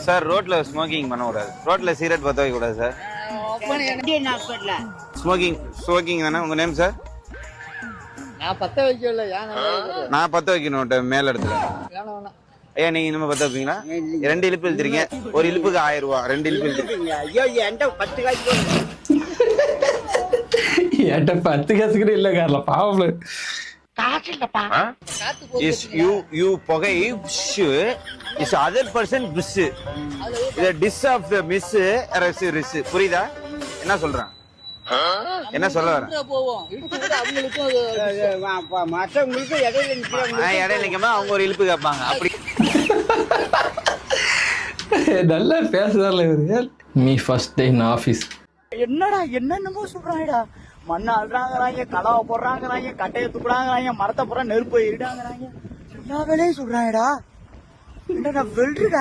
Sir ரோட்ல smoking பண்ணக்கூடாது, ரோட்ல சிகரெட் பற்ற வைக்கக்கூடாது சார். ஸ்மோக்கிங் தானே. உங்க நேம் சார்? நான் பத்த வைக்கல. நான் பத்த வைக்கணும் மேல இடத்துல. ஐயா நீங்க இனிமே பத்த வைப்பீங்களா? 2 இழுப்பு இழுத்துறீங்க, ஒரு இழுப்புக்கு 1000 ரூபாய். 2 இழுப்பு இழுத்துறீங்க. ஐயோ என்கிட்ட 10 காசு என்கிட்ட 10 காசு கூட இல்ல கார்ல பாவம். Is you புகை is other person miss. The dish of the miss riss. புரியுதா என்ன சொல்றேன்? என்ன சொல்ல வரேன்? மற்றவங்களுக்கு இடையில நிக்காம அவங்க ஒரு இழுப்பு கேட்பாங்க. அப்படி நல்லா பேசுறாருல இவரு. மீ ஃபர்ஸ்ட் டே இன் ஆபீஸ். என்னடா என்னென்னமோ சொல்றாங்கடா. மண்ணை அள்ளுறாங்கிறாங்க, கலாவை போடுறாங்கிறாங்க, கட்டையை துப்புறாங்கிறாங்க, மரத்தை போடுற நெருப்பை இடாங்கிறாங்க. எல்லா வேலையும் சொல்றாங்கடா. என்னடா வெல்றா